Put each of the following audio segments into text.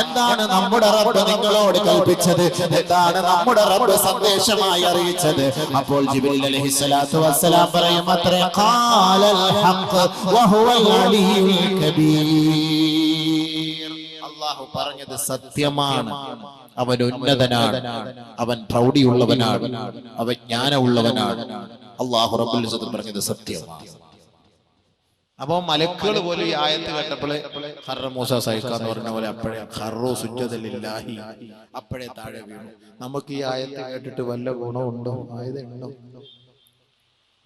എന്താണ് നമ്മുടെ റബ്ബ് നിങ്ങളോട് കൽപ്പിച്ചത്? എന്താണ് നമ്മുടെ റബ്ബ് സന്ദേശമായി അറിയിച്ചത്? അപ്പോൾ ജിബ്രീൽ അലൈഹിസ്സലാത്തു വസ്സലാം പറയും അത്രേ, ഖാലൽ ഹഖ് വഹുവൽ അലിയുൽ കബീർ. അല്ലാഹു പറഞ്ഞത് സത്യമാണ്. അവൻ ഉന്നതനാണ്, അവൻ പ്രൗഢിയുള്ളവനാണ്, അവൻ ജ്ഞാനമുള്ളവനാണ്. അല്ലാഹു റബ്ബുൽ ഇസ്സത്ത് പറഞ്ഞത് സത്യമാണ്. അപ്പൊ മലക്കുകൾ പോലും ഈ ആയത്ത് കേട്ടപ്പോൾ ഖർറ മൂസ സൈഖ എന്ന് പറഞ്ഞ പോലെ അപ്പോഴേ ഖർറു സുജ്ജദൻ ലില്ലാഹി, അപ്പോഴേ താഴെ വീണു. നമുക്ക് ഈ ആയത്ത് കേട്ടിട്ട് വല്ല ഗുണമുണ്ടോ? ആയത് ഉണ്ടോ?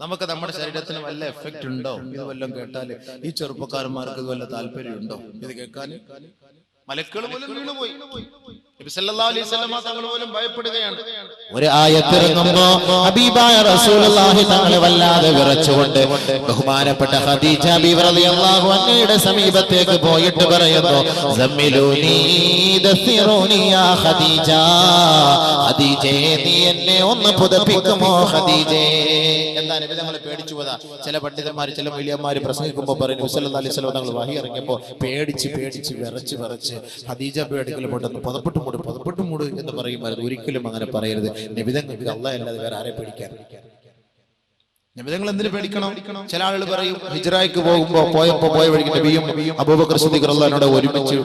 നമുക്ക് നമ്മുടെ ശരീരത്തിന് വല്ല എഫക്റ്റ് ഉണ്ടോ? ഇത് വല്ലതും കേട്ടാൽ ഈ ചെറുപ്പക്കാരന്മാർക്ക് വല്ല താല്പര്യമുണ്ടോ ഇത് കേൾക്കാൻ? മലക്കുകൾ പോലും വീണുപോയി. നബി സല്ലല്ലാഹു അലൈഹി വസല്ലം തങ്ങൾ പോലും ഭയപ്പെടുകയാണ്. ഒരു ആയത്ത് ഇറങ്ങുമ്പോ ഹബീബായ റസൂലുള്ളാഹി തങ്ങൾ വല്ലാതെ വിറച്ചുകൊണ്ട് ബഹുമാനപ്പെട്ട ഖദീജ ബീവി റളിയല്ലാഹു അൻഹയുടെ സമീപത്തേക്ക് പോയിട്ട് പറയുന്നു, സമ്മിലൂനി ദസിറൂനി യാ ഖദീജ, ഖദീജേ നീ എന്നെ ഒന്ന് പുതപ്പിക്കുമോ ഖദീജേ? എന്താ നബി തങ്ങൾ പേടിച്ചു പോയതാ? ചില പണ്ഡിതന്മാർ ചില വലിയന്മാർ പ്രസംഗിക്കുമ്പോൾ പറയും നബി സല്ലല്ലാഹു അലൈഹി വസല്ലം തങ്ങൾ വഹി ഇറങ്ങിയപ്പോൾ പേടിച്ച് വിറച്ച് ഖദീജ പേടിക്കൽ പോട്ടെന്ന് പതപ്പെട്ടു മൂട് എന്ന് പറയുമായിരുന്നു. ഒരിക്കലും അങ്ങനെ പറയരുത്. നബിതങ്ങൾക്ക് അല്ലാഹ് അല്ലാതെ വേറെ ആരെ പേടിക്കാൻ? നബിതങ്ങൾ എന്തിനു പേടിക്കണം? ചില ആളുകൾ പറയും ഹിജ്റയ്ക്ക് പോയ വഴിക്ക് നബിയും അബൂബക്കർ സിദ്ദീഖ് റളിയല്ലാഹു അൻഹു ഒരുമിച്ച്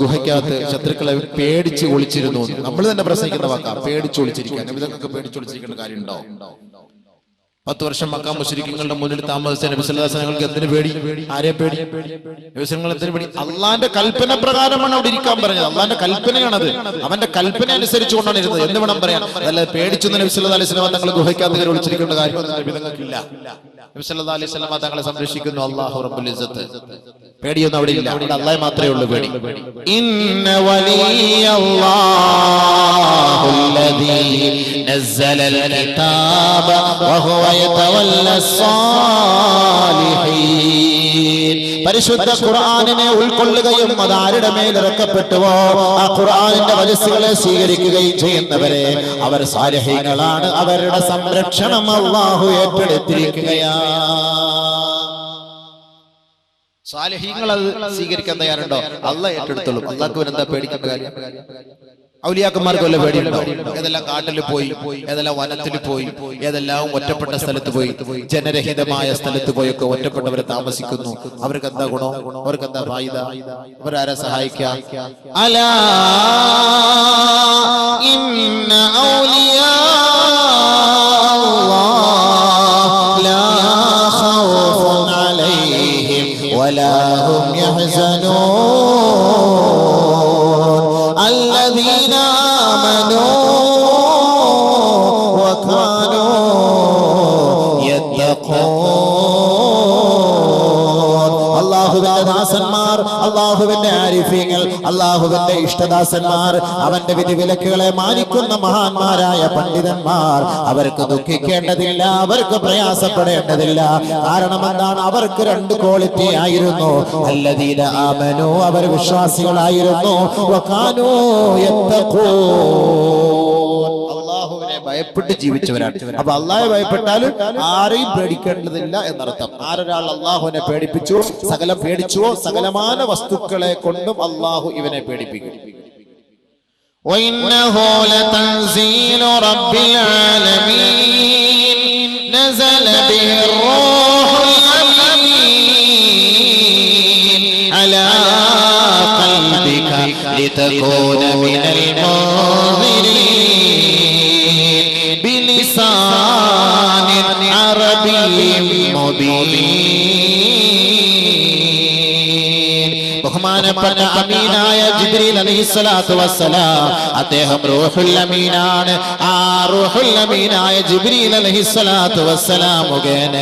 ഗുഹയ്ക്കകത്ത് ശത്രുക്കളെ പേടിച്ച് ഒളിച്ചിരുന്നു. നമ്മൾ തന്നെ പ്രസംഗിക്കുന്ന വാക്കാ, പേടിച്ച് ഒളിച്ചിരിക്കാൻ. നബിതങ്ങൾക്ക് പേടിച്ചൊളിച്ചിരിക്കേണ്ട കാര്യമുണ്ടോ? 10 വർഷം മക്ക മുശ്രിക്കുകളുടെ മുന്നിൽ താമസിച്ച നബി സല്ലല്ലാഹു അലൈഹി വസല്ലം എന്തിനു പേടി? ആരെ പേടി? നബി സല്ലല്ലാഹു എന്തിനു പേടി? അള്ളാന്റെ കൽപ്പന പ്രകാരമാണ് അവിടെ ഇരിക്കാൻ പറഞ്ഞത്. അള്ളാന്റെ കൽപ്പനയാണത്. അവന്റെ കൽപ്പന അനുസരിച്ചുകൊണ്ടാണ് ഇരുന്നത് എന്ന് വേണം പറയാൻ. അതല്ലാതെ പേടിച്ചു നബി സല്ലല്ലാഹു അലൈഹി വസല്ലം തങ്ങൾ ഗുഹയ്ക്കകത്ത് കയറി ഒളിച്ചിരിക്കേണ്ട കാര്യമൊന്നും നബി തങ്ങൾക്കില്ല. നബി സല്ലല്ലാഹു അലൈഹി വസല്ലം തങ്ങളെ സംരക്ഷിക്കുന്നു അല്ലാഹു റബ്ബുൽ ഇസ്സത്ത്. പേടിയൊന്നും അവിടെ ഇല്ല. അവിടെ അല്ലാഹ് മാത്രമേ ഉള്ളൂ പേടി. ഇന്ന വലിയല്ലാഹുല്ലദീ നസ്സലൽ കിതാബ വഹുവ പരിശുദ്ധ ഖുർആനിനെ ഉൾക്കൊള്ളുകയും അത് ആരുടെ മേൽ ഇറക്കപ്പെട്ടുവോ ആ ഖുർആനിന്റെ വചസ്സുകളെ സ്വീകരിക്കുകയും ചെയ്യുന്നവരെ അവർ സാലിഹീങ്ങളാണ്. അവരുടെ സംരക്ഷണം അല്ലാഹു ഏറ്റെടുത്തിരിക്കുകയാണ്. സാലിഹീങ്ങൾ അത് സ്വീകരിക്കാൻ തയ്യാറുണ്ടോ? അല്ലാഹ് ഏറ്റെടുത്തോളും. അല്ലാഹ്ക്ക് എന്താ പേടിക്കേണ്ട കാര്യം? ഔലിയാക്കന്മാർക്ക് വല്ല പേടിയുണ്ടോ? ഏതെല്ലാം കാട്ടിൽ പോയി, ഏതെല്ലാം വനത്തിൽ പോയി, ഏതെല്ലാം ഒറ്റപ്പെട്ട സ്ഥലത്ത് പോയി, ജനരഹിതമായ സ്ഥലത്ത് പോയൊക്കെ ഒറ്റപ്പെട്ടവരെ താമസിക്കുന്നു. അവർക്ക് എന്താ ഗുണം? അവർക്ക് എന്താ ഫായിദ? അവരാരെ സഹായിക്കാം? അലാ ഇന്ന ഔലിയാ അല്ലാഹ് ലാ ഖൗഫുൻ അലൈഹിം വലാ ഹും യഹ്സനൂൻ الذين آمنوا وكانوا يتقون. അല്ലാഹുവിന്റെ ദാസന്മാർ, അല്ലാഹുവിന്റെ ആരിഫീങ്ങൾ, അല്ലാഹുവിന്റെ ഇഷ്ടദാസന്മാർ, അവന്റെ വിധിവിലക്കുകളെ മാനിക്കുന്ന മഹാന്മാരായ പണ്ഡിതന്മാർ, അവർക്ക് ദുഃഖിക്കേണ്ടതില്ല, അവർക്ക് പ്രയാസപ്പെടേണ്ടതില്ല. കാരണം എന്താണ്? അവർക്ക് 2 ക്വാളിറ്റി ആയിരുന്നു. അല്ലദീന ആമനു, അവർ വിശ്വാസികളായിരുന്നു. വകാനൂ യത്തഖൂൻ, അല്ലാഹുവിനെ ഭയപ്പെട്ട് ജീവിച്ചവരാണ്. അപ്പൊ അല്ലാഹുവെ ഭയപ്പെട്ടാലും ആരെയും പേടിക്കേണ്ടതില്ല എന്നർത്ഥം. ആരൊരാൾ അല്ലാഹുവിനെ പേടിപ്പിച്ചു, സകലം പേടിച്ചുവോ, സകലമാന വസ്തുക്കളെ കൊണ്ടും അല്ലാഹു ഇവനെ പേടിപ്പിക്കും. وإنه لتنزيل رب العالمين نزل به الروح الأمين على قلبك لتكون من المنذرين بلسان عربي مبين. ബഹുമാനപ്പെട്ട അമീനായ ജിബ്രീൽ അലൈഹിസ്സലാത്തു വസ്സലാം അദ്ദേഹം റൂഹുൽ അമീനാണ്. ആ റൂഹുൽ അമീനായ ജിബ്രീൽ അലൈഹിസ്സലാത്തു വസ്സലാം മുഖേന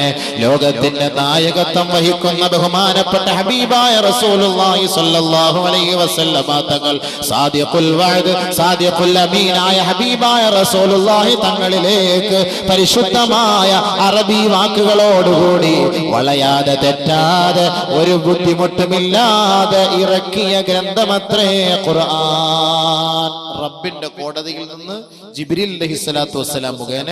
ലോകത്തിന്റെ നായകത്വം വഹിക്കുന്ന ബഹുമാനപ്പെട്ട ഹബീബായ റസൂലുള്ളാഹി സ്വല്ലല്ലാഹു അലൈഹി വസല്ലം തങ്ങൾ സാദിഖുൽ വഅദ്, സാദിഖുൽ അമീനായ ഹബീബായ റസൂലുള്ളാഹി തങ്ങളിലേക്ക് പരിശുദ്ധമായ അറബി വാക്കുകളോടുകൂടി വളയാതെ തെറ്റാതെ ഒരു ബുദ്ധിമുട്ടുമില്ലാതെ ഇറക്കിയ ഗ്രന്ഥമത്രേ ഖുർആൻ. റബ്ബിന്റെ കോടതിയിൽ നിന്ന് ജിബ്രീൽ അലൈഹിസ്സലാത്തു വസ്സലാം മുഖേന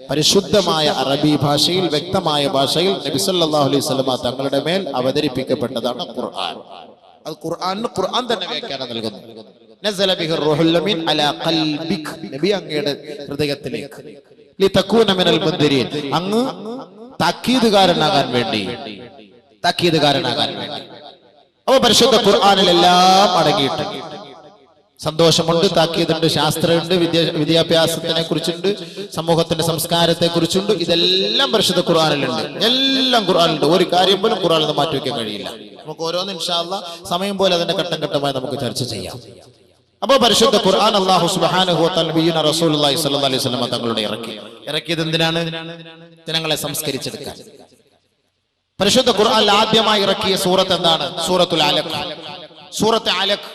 പരിശുദ്ധമായ അറബി ഭാഷയിൽ, വ്യക്തമായ ഭാഷയിൽ നബി സല്ലല്ലാഹു അലൈഹി വസല്ലം തങ്ങളുടെ മേൽ അവതരിപ്പിക്കപ്പെട്ടതാണ് ഖുർആൻ. അത് ഖുർആൻ തന്നെ വ്യാഖ്യാനം നൽകുന്നു. നസല ബിഹിർ റൂഹുൽ അമീൻ അലാ ഖൽബിക്, നബി അങ്ങയുടെ ഹൃദയത്തിലേക്ക്, ലിതകൂന മിനൽ മുൻദിരീൻ, അങ്ങ് താക്കീതുകാരനാകാൻ വേണ്ടി. അപ്പോൾ പരിശുദ്ധ ഖുർആനിൽ എല്ലാം അടങ്ങിയിട്ടുണ്ട്. സന്തോഷമുണ്ട്, താക്കീതുണ്ട്, ശാസ്ത്രമുണ്ട്, വിദ്യാഭ്യാസത്തിനെ കുറിച്ചുണ്ട്, സമൂഹത്തിന്റെ സംസ്കാരത്തെ കുറിച്ചുണ്ട്. ഇതെല്ലാം പരിശുദ്ധ ഖുർആനിലുണ്ട്. എല്ലാം ഖുർആനിലുണ്ട്. ഒരു കാര്യം പോലും ഖുർആനിൽ നിന്ന് മാറ്റി വെക്കാൻ കഴിയില്ല. നമുക്ക് ഓരോന്ന് ഇൻഷാ അല്ലാഹ് സമയം പോലെ അതിന്റെ ഘട്ടം ഘട്ടമായി നമുക്ക് ചർച്ച ചെയ്യാം. അപ്പോൾ പരിശുദ്ധ ഖുർആൻ അല്ലാഹു സുബ്ഹാനഹു വ തആല നബിയുനാ റസൂലുള്ളാഹി സ്വല്ലല്ലാഹു അലൈഹി വസല്ലം തങ്ങളുടെ ഇറക്കിയത് എന്തിനാണ്? ജനങ്ങളെ സംസ്കരിച്ചെടുക്കാൻ. പരിശുദ്ധ ഖുർആൻ ആദ്യമായി ഇറക്കിയ സൂറത്ത് എന്താണ്? സൂറത്തുൽ അലഖ്. സൂറത്ത് അലഖ്.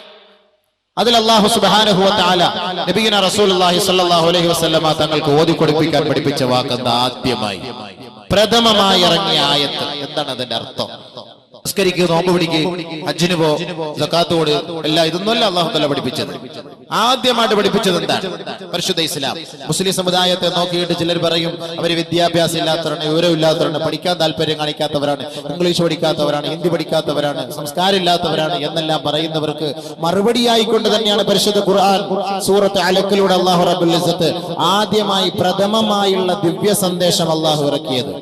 അതിൽ അല്ലാഹു സുബ്ഹാനഹു വ തആല നബിയുനാ റസൂലുള്ളാഹി സ്വല്ലല്ലാഹു അലൈഹി വസല്ലം തങ്ങൾക്ക് ഓതി കൊടുപ്പിക്കാൻ പഠിപ്പിച്ച വാക്ക് എന്താ? ആദ്യമായി പ്രഥമമായി ഇറങ്ങിയ ആയത്ത്. എന്താണ് അതിന്റെ അർത്ഥം? നിസ്കരിക്കുക, നോമ്പ് പിടിക്കുക, ഹജ്ജിന് പോ, സക്കാത്ത് കൊടു, എല്ലാം ഇതൊന്നുമല്ല അല്ലാഹു തആല പഠിപ്പിച്ചത്. ആദ്യമായിട്ട് പഠിപ്പിച്ചത് എന്താണ്? പരിശുദ്ധ ഇസ്ലാം. മുസ്ലിം സമുദായത്തെ നോക്കിയിട്ട് ചിലർ പറയും അവര് വിദ്യാഭ്യാസം ഇല്ലാത്തവരാണ്, വിവരമില്ലാത്തവരാണ്, പഠിക്കാൻ താല്പര്യം കാണിക്കാത്തവരാണ്, ഇംഗ്ലീഷ് പഠിക്കാത്തവരാണ്, ഹിന്ദി പഠിക്കാത്തവരാണ്, സംസ്കാരം ഇല്ലാത്തവരാണ് എന്നെല്ലാം പറയുന്നവർക്ക് മറുപടിയായിക്കൊണ്ട് തന്നെയാണ് പരിശുദ്ധ ഖുർആൻ സൂറത്ത് അലക്കിലൂടെ അല്ലാഹു റബ്ബുൽ ഇസ്സത്ത് ആദ്യമായി പ്രഥമമായുള്ള ദിവ്യ സന്ദേശം അല്ലാഹു ഇറക്കിയത്.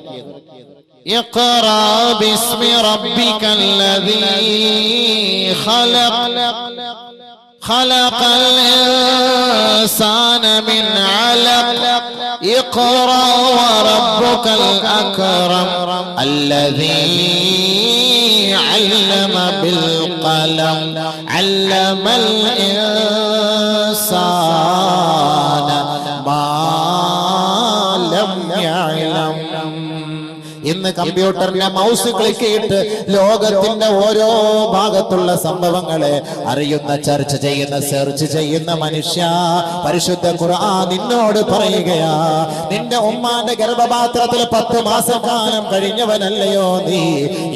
اقرأ باسم ربك الذي خلق خلق الإنسان من علق اقرأ وربك الأكرم الذي علم بالقلم علم الإنسان ما لم يعلم. ഇന്ന് കമ്പ്യൂട്ടറിന്റെ മൗസ് ക്ലിക്ക് ചെയ്തിട്ട് ലോകത്തിന്റെ ഓരോ ഭാഗത്തുള്ള സംഭവങ്ങളെ അറിയുന്ന, ചർച്ച ചെയ്യുന്ന, സെർച്ച് ചെയ്യുന്ന മനുഷ്യ, പരിശുദ്ധ ഖുർആൻ നിന്നോട് പറയുകയാ, നിന്റെ ഉമ്മാന്റെ ഗർഭപാത്രത്തിൽ 10 മാസക്കാലം കഴിഞ്ഞവനല്ലയോ നീ?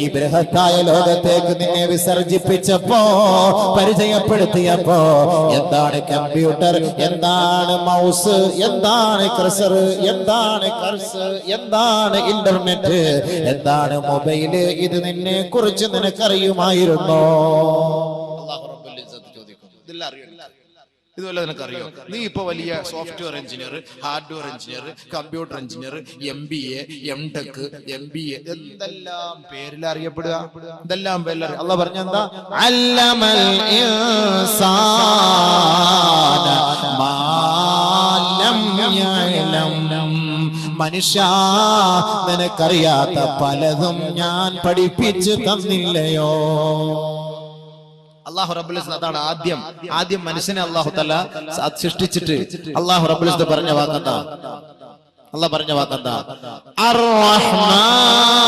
ഈ ബൃഹത്തായ ലോകത്തേക്ക് നിന്നെ വിസർജിപ്പിച്ചപ്പോ, പരിചയപ്പെടുത്തിയപ്പോ എന്താണ് കമ്പ്യൂട്ടർ, എന്താണ് മൗസ്, എന്താണ് കർസർ, എന്താണ് എന്താണ് ഇന്റർനെറ്റ്, എന്താണ് മൊബൈല്, ഇത് നിന്നെ കുറിച്ച് നിനക്കറിയുമായിരുന്നോ? അല്ലാഹു റബ്ബുൽ ഇസ്സത്ത് ചോദിക്കുന്നു. ഇതെല്ലാം അറിയോ? ഇതുപോലെ നിനക്കറിയോ? നീ ഇപ്പൊ വലിയ software engineer, hardware engineer, computer engineer, MBA, MTech, MBA എന്തെല്ലാം പേരിൽ അറിയപ്പെടുക. ഇതെല്ലാം പേരിൽ അല്ലാഹു പറഞ്ഞെന്താ? അല്ലമൽ ഇൻസാന മാ ലം യഅലം. മനുഷ്യ, നിനക്കറിയാത്ത പലതും ഞാൻ പഠിപ്പിച്ചു തന്നില്ലയോ? അല്ലാഹു റബ്ബുൽ ഇസ്സത്ത് അതാണ് ആദ്യം മനുഷ്യനെ അല്ലാഹു തആല സൃഷ്ടിച്ചിട്ട് അല്ലാഹു റബ്ബുൽ ഇസ്സത്ത് പറഞ്ഞ വാക്കെന്താ? അല്ലാഹു പറഞ്ഞ വാക്കെന്താ? അർ-റഹ്മാൻ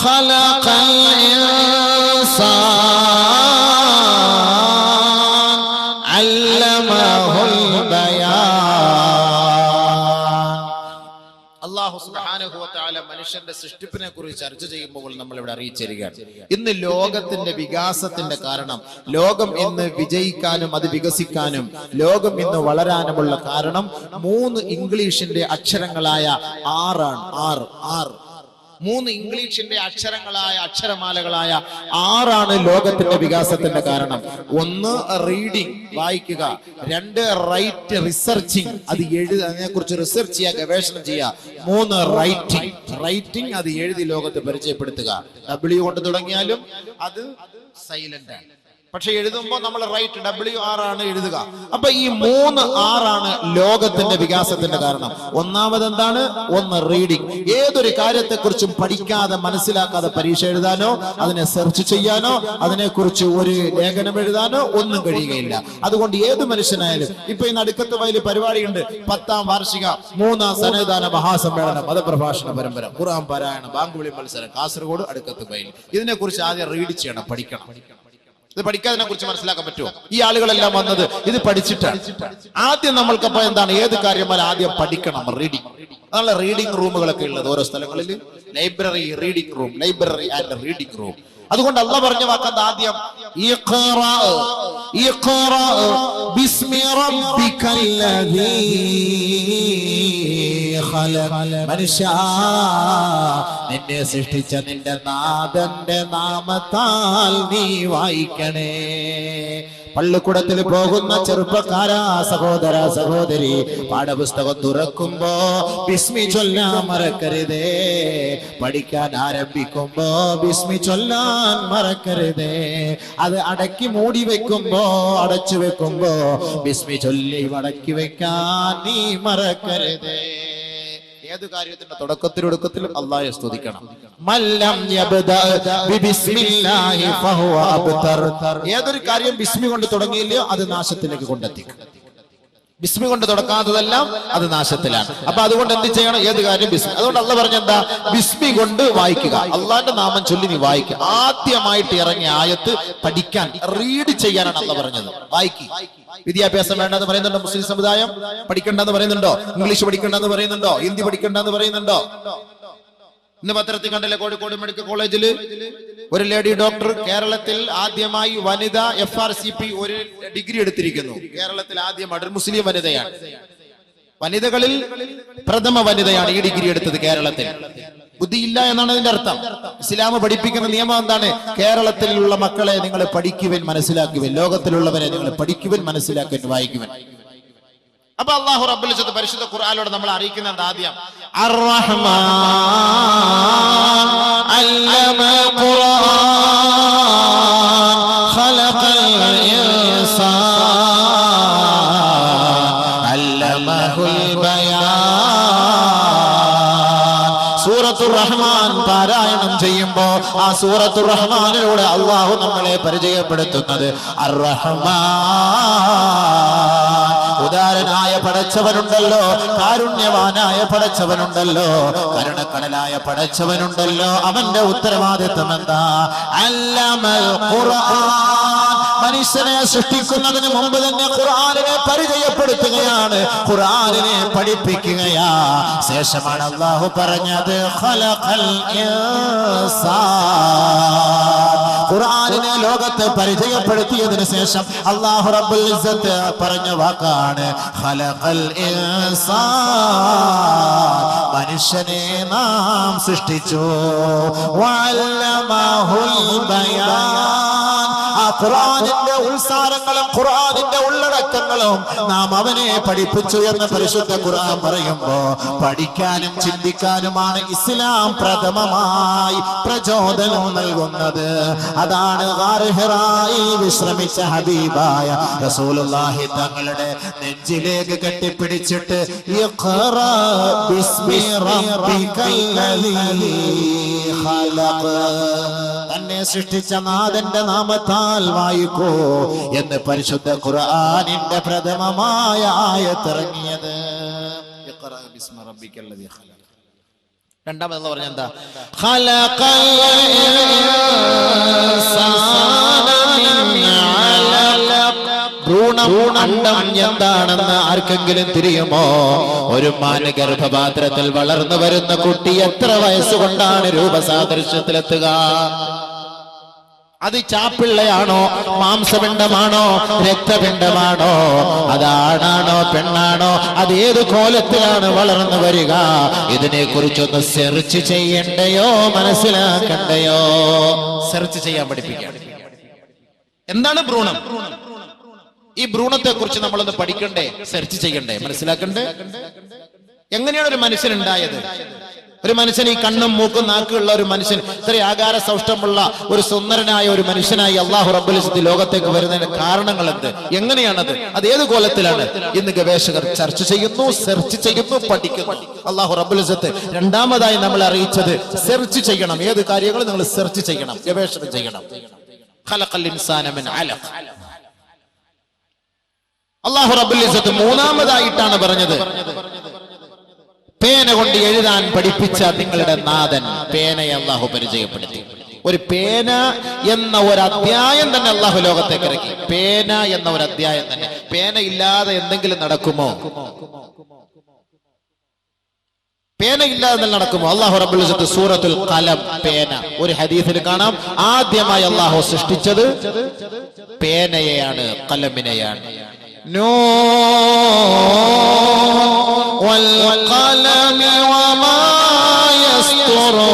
ഖലഖൽ ഇൻസാൻ അല്ലമഹുൽ ബയാൻ. അല്ലാഹു സുബ്ഹാനഹു വ തആല മനുഷ്യന്റെ സൃഷ്ടിപ്പിനെ കുറിച്ച് ചർച്ച ചെയ്യുമ്പോൾ നമ്മൾ ഇവിടെ അറിയിച്ചിരിക്കുകയാണ്. ഇന്ന് ലോകത്തിന്റെ വികാസത്തിന്റെ കാരണം, ലോകം ഇന്ന് വിജയിക്കാനും അത് വികസിക്കാനും ലോകം ഇന്ന് വളരാനുമുള്ള കാരണം 3 ഇംഗ്ലീഷിന്റെ അക്ഷരങ്ങളായ ആറാണ്. 3 ഇംഗ്ലീഷിന്റെ അക്ഷരമാലകളായ 6 ലോകത്തിന്റെ വികാസത്തിന്റെ കാരണം. 1 റീഡിംഗ്, വായിക്കുക. 2 റൈറ്റ്, റിസർച്ചിങ്, അത് അതിനെ കുറിച്ച് റിസർച്ച് ചെയ്യുക, ഗവേഷണം ചെയ്യുക. 3 റൈറ്റിംഗ്, അത് എഴുതി ലോകത്ത് പരിചയപ്പെടുത്തുക. W കൊണ്ട് തുടങ്ങിയാലും അത് സൈലന്റ് ആണ്, പക്ഷെ എഴുതുമ്പോൾ നമ്മൾ റൈറ്റ് WR ആണ് എഴുതുക. അപ്പൊ ഈ 3 R ലോകത്തിന്റെ വികാസത്തിന്റെ കാരണം. ഒന്നാമത് എന്താണ്? 1 റീഡിംഗ്. ഏതൊരു കാര്യത്തെക്കുറിച്ചും പഠിക്കാതെ, മനസ്സിലാക്കാതെ പരീക്ഷ എഴുതാനോ, അതിനെ സെർച്ച് ചെയ്യാനോ, അതിനെക്കുറിച്ച് ഒരു ലേഖനം എഴുതാനോ ഒന്നും കഴിയുകയില്ല. അതുകൊണ്ട് ഏത് മനുഷ്യനായാലും, ഇപ്പൊ ഈ നടുക്കത്ത് വയലിൽ പരിപാടിയുണ്ട്, 10ാം വാർഷിക 3ാം സന്നദ്ധാന മഹാസമ്മേളനം, മതപ്രഭാഷണ പരമ്പര, ഖുർആൻ പാരായണം, ബാങ്കുവിളി മത്സരം, കാസർഗോഡ് അടുക്കത്ത് വയലിൽ. ഇതിനെക്കുറിച്ച് ആദ്യം റീഡ് ചെയ്യണം, പഠിക്കണം. ഇത് പഠിക്കാതിനെ കുറിച്ച് മനസ്സിലാക്കാൻ പറ്റുമോ? ഈ ആളുകളെല്ലാം വന്നത് ഇത് പഠിച്ചിട്ടാണ്. ആദ്യം നമ്മൾക്കപ്പോ എന്താണ്? ഏത് കാര്യമായാലും ആദ്യം പഠിക്കണം, റീഡിംഗ്. അതാണ് റീഡിംഗ് റൂമുകളൊക്കെ ഉള്ളത് ഓരോ സ്ഥലങ്ങളിൽ. Library, reading room, library and reading room. അതുകൊണ്ട് അല്ലാഹു പറഞ്ഞ വാക്കെന്താ? ആദ്യം ഇഖ്റാ ബിസ്മി റബ്ബിക്കല്ലദീ ഖലഖ. മനുഷ്യ, നിന്നെ സൃഷ്ടിച്ച നിന്റെ നാഥന്റെ നാമത്താൽ നീ വായിക്കണേ. പള്ളിക്കൂടത്തിൽ പോകുന്ന ചെറുപ്പക്കാരാ, സഹോദര സഹോദരി, പാഠപുസ്തകം തുറക്കുമ്പോ ബിസ്മി ചൊല്ലാൻ മറക്കരുതേ. പഠിക്കാൻ ആരംഭിക്കുമ്പോ ബിസ്മി ചൊല്ലാൻ മറക്കരുതേ. അത് അടക്കി മൂടി വെക്കുമ്പോ, അടച്ചു വെക്കുമ്പോ ബിസ്മി ചൊല്ലി മടക്കി വെക്കാൻ നീ മറക്കരുതേ. ഏത് കാര്യത്തിന്റെ തുടക്കത്തിലും ഒടുക്കത്തിലും അല്ലാഹുവെ സ്തുതിക്കണം. മല്ലം യബ്ദഅ ബിസ്മില്ലാഹി ഫഹുവ അബ്തർ. ഏതൊരു കാര്യം ബിസ്മി കൊണ്ട് തുടങ്ങിയില്ലയോ അത് നാശത്തിലേക്ക് കൊണ്ടെത്തിക്കും. ബിസ്മി കൊണ്ട് തുടക്കാത്തതെല്ലാം അത് നാശത്തിലാണ്. അപ്പൊ അതുകൊണ്ട് എന്ത് ചെയ്യണം? ഏത് കാര്യം ബിസ്മി. അതുകൊണ്ട് അള്ളാഹ് പറഞ്ഞെന്താ? ബിസ്മി കൊണ്ട് വായിക്കുക. അള്ളാന്റെ നാമം ചൊല്ലി നീ വായിക്കുക. ആദ്യമായിട്ട് ഇറങ്ങിയ ആയത്ത് പഠിക്കാൻ, റീഡ് ചെയ്യാനാണ് അള്ളാഹ് പറഞ്ഞത്. വായിക്കുക. വിദ്യാഭ്യാസം വേണ്ടെന്ന് പറയുന്നുണ്ടോ മുസ്ലിം സമുദായം? പഠിക്കണ്ടെന്ന് പറയുന്നുണ്ടോ? ഇംഗ്ലീഷ് പഠിക്കണ്ടെന്ന് പറയുന്നുണ്ടോ? ഹിന്ദി പഠിക്കണ്ടെന്ന് പറയുന്നുണ്ടോ? ഇന്ന് പത്രത്തിൽ കണ്ടില്ലേ, കോഴിക്കോട് മെഡിക്കൽ കോളേജിൽ ഒരു ലേഡി ഡോക്ടർ കേരളത്തിൽ ആദ്യമായി വനിത FRCP ഒരു ഡിഗ്രി എടുത്തിരിക്കുന്നു. കേരളത്തിൽ ആദ്യമായിട്ട് ഒരു മുസ്ലിം വനിതയാണ്. വനിതകളിൽ പ്രഥമ വനിതയാണ് ഈ ഡിഗ്രി എടുത്തത് കേരളത്തിൽ. ബുദ്ധിയില്ല എന്നാണ് അതിന്റെ അർത്ഥം. ഇസ്ലാം പഠിപ്പിക്കുന്ന നിയമം എന്താണ്? കേരളത്തിലുള്ള മക്കളെ നിങ്ങൾ പഠിക്കുവൻ, മനസ്സിലാക്കുവൻ. ലോകത്തിലുള്ളവരെ നിങ്ങൾ പഠിക്കുവൻ, മനസ്സിലാക്കുവൻ, വായിക്കുവൻ. അപ്പൊ അല്ലാഹു റബ്ബുൽ ഇസ്സത്ത് പരിശുദ്ധ ഖുർആനിലൂടെ നമ്മൾ അറിയിക്കുന്നത് ആദ്യം അർ-റഹ്മാൻ അല്ലമ ഖുർആൻ ഖലഖൽ ഇൻസാൻ അല്ലമഹുൽ ബയാൻ. സൂറത്തുർ റഹ്മാൻ പാരായണം ചെയ്യുമ്പോ ആ സൂറത്തുർ റഹ്മാനിലൂടെ അല്ലാഹു നമ്മളെ പരിചയപ്പെടുത്തുന്നത് അർ-റഹ്മാൻ. ഉദാരനായ പടച്ചവനുണ്ടല്ലോ, കാരുണ്യവാനായ പടച്ചവനുണ്ടല്ലോ, കരുണക്കടലായ പടച്ചവനുണ്ടല്ലോ. അവന്റെ ഉത്തരവാദിത്വം എന്താ? അല്ലമൽ ഖുർആൻ. മനുഷ്യനെ സൃഷ്ടിക്കുന്നതിന് മുമ്പ് തന്നെ ഖുർആനിനെ പരിചയപ്പെടുത്തുകയാണ്, ഖുർആനിനെ പഠിപ്പിക്കുകയാ. ശേഷമാണ് അല്ലാഹു പറഞ്ഞത് ഖലഖൽ ഇൻസാൻ. ഖുർആനിനെ ലോകത്തെ പരിചയപ്പെടുത്തിയതിനു ശേഷം അല്ലാഹു റബ്ബുൽ ഇസ്സത്ത് പറഞ്ഞ വാക്കാണ് ഖലഖൽ ഇൻസാൻ. മനുഷ്യനെ നാം സൃഷ്ടിച്ചു. വഅല്ലമഹുൽ ബയാൻ. ആ ഖുർആനിന്റെ ഉത്സാരങ്ങളും ഖുർആനിന്റെ ഉള്ളടക്കങ്ങളും നാം അവനെ പഠിപ്പിച്ചു എന്ന് പരിശുദ്ധ ഖുർആൻ പറയുമ്പോ പഠിക്കാനും ചിന്തിക്കാനുമാണ് ഇസ്ലാം പ്രഥമമായി പ്രചോദനം നൽകുന്നത്. അതാണ് ഗാർ ഹിറായിൽ വിശ്രമിച്ച ഹബീബായ റസൂലുള്ളാഹി തങ്ങളുടെ നെഞ്ചിലേക്ക് കെട്ടിപ്പിടിച്ചിട്ട് ഇഖ്റ ബിസ്മി റബ്ബിക്കല്ലദീ ഖലഖ്. തന്നെ സൃഷ്ടിച്ച നാഥന്റെ നാമത്താൽ വായിക്കൂ എന്ന് പരിശുദ്ധ ഖുർആനിന്റെ പ്രഥമമായ ആയത്തിറങ്ങിയത്. ഇഖ്റ ബിസ്മി റബ്ബിക്കല്ലദീ ഖലഖ്. രണ്ടാമത് പറഞ്ഞ എന്താ? ഖലഖൽ ഇൻസാന മിൻ അലഖ്. ഭ്രൂണം, അണ്ഡം എന്താണെന്ന് ആർക്കെങ്കിലും തിരിയുമോ? ഒരു മാന ഗർഭപാത്രത്തിൽ വളർന്നു വരുന്ന കുട്ടി എത്ര വയസ്സുകൊണ്ടാണ് രൂപസാദൃശ്യത്തിലെത്തുക? അത് ചാപ്പിള്ളയാണോ, മാംസപിണ്ഡമാണോ, രക്തപിണ്ഡമാണോ, അതാണാണോ പെണ്ണാണോ, അത് ഏത് കോലത്തിലാണ് വളർന്നു വരിക? ഇതിനെ കുറിച്ചൊന്ന് സെർച്ച് ചെയ്യണ്ടയോ, മനസ്സിലാക്കണ്ടയോ? സെർച്ച് ചെയ്യാൻ പഠിപ്പിക്കാം. എന്താണ് ഭ്രൂണം? ഈ ഭ്രൂണത്തെ കുറിച്ച് നമ്മളൊന്ന് പഠിക്കണ്ടേ, സെർച്ച് ചെയ്യണ്ടേ, മനസ്സിലാക്കണ്ടേ? എങ്ങനെയാണ് ഒരു മനുഷ്യൻ ഉണ്ടായത്? ഒരു മനുഷ്യൻ ഈ കണ്ണും മൂക്കും നാക്കുള്ള ഒരു മനുഷ്യൻ, ഇത്ര ആകാര സൗഷ്ടമുള്ള ഒരു സുന്ദരനായ ഒരു മനുഷ്യനായി അല്ലാഹു റബ്ബുൽ ഇസ്സത്ത് ലോകത്തേക്ക് വരുന്നതിന് കാരണങ്ങൾ എന്ത്? എങ്ങനെയാണത്? അത് ഏത് കോലത്തിലാണ്? ഇന്ന് ഗവേഷകർ ചർച്ച ചെയ്യുന്നു, സെർച്ച് ചെയ്യുന്നു, പഠിക്കുന്നു. അല്ലാഹു റബ്ബുൽ ഇസ്സത്ത് രണ്ടാമതായി നമ്മളെ അറിയിച്ചത് സെർച്ച് ചെയ്യണം. ഏത് കാര്യങ്ങളും നിങ്ങൾ സെർച്ച് ചെയ്യണം, ഗവേഷണം ചെയ്യണം. ഖലഖൽ ഇൻസാന മിൻ അലഖ്. അല്ലാഹു റബ്ബുൽ ഇസ്സത്ത് മൂന്നാമതായിട്ടാണ് പറഞ്ഞത് പേന കൊണ്ട് എഴുതാൻ പഠിപ്പിച്ച നിങ്ങളുടെ നാഥൻ. പേനയെ അല്ലാഹു പരിചയപ്പെടുത്തി. ഒരു പേന എന്ന ഒരു അധ്യായം തന്നെ അല്ലാഹു ലോകത്തേക്ക് ഇറക്കി. പേന എന്ന ഒരു അധ്യായം തന്നെ. പേന ഇല്ലാതെ എന്തെങ്കിലും നടക്കുമോ? പേന ഇല്ലാതെ നടക്കുമോ? അല്ലാഹു റബ്ബുൽ ഇസ്സത്ത് സൂറത്തുൽ ഖലം, പേന. ഒരു ഹദീസിൽ കാണാം, ആദ്യമായി അല്ലാഹു സൃഷ്ടിച്ചത് പേനയെയാണ്, ഖലമിനെയാണ്. والقلم وما يسطرون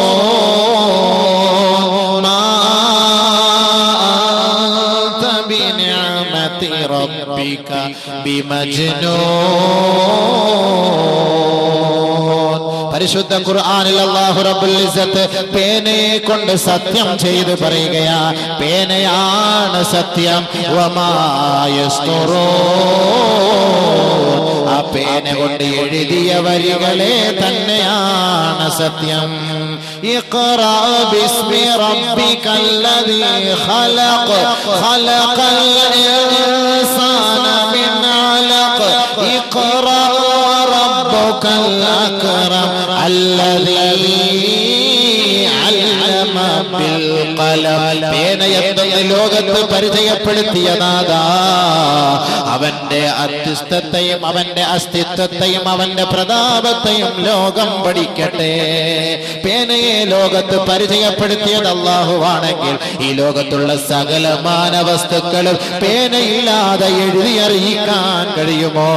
ما أنت بنعمة ബിനിഅമതി റബ്ബിക ബിമജ്നൂൻ. പരിശുദ്ധ ഖുർആനിൽ അല്ലാഹു റബ്ബുൽ ഇസ്സത്ത് പേനയെ കൊണ്ട് സത്യം ചെയ്തു പറയുകയാ, പേനയാണ് സത്യം. വമാ യസ്തുറൂൻ, ആ പേന കൊണ്ട് എഴുതിയ വരികളെ തന്നെയാണ് സത്യം. ഇഖ്റാ ബിസ്മി റബ്ബികല്ലദീ ഖലഖ് ഖലഖൽ ഇൻസാന മിൻ അലഖ് ഇഖ്റാ റബ്ബുകൽ അക്രം അല്ലദീ അല്ലമ ബിൽ ഖലം. പേനയെന്ന് ലോകത്ത് പരിചയപ്പെടുത്തിയ നാഥാ, അവന്റെ അധ്യസ്ഥത്തെയും അവന്റെ അസ്തിത്വത്തെയും അവന്റെ പ്രതാപത്തെയും ലോകം പഠിക്കട്ടെ. പേനയെ ലോകത്ത് പരിചയപ്പെടുത്തിയത് അല്ലാഹുവാണെങ്കിൽ ഈ ലോകത്തുള്ള സകല മാനവസ്തുക്കളും പേനയില്ലാതെ എഴുതി അറിയിക്കാൻ കഴിയുമോ?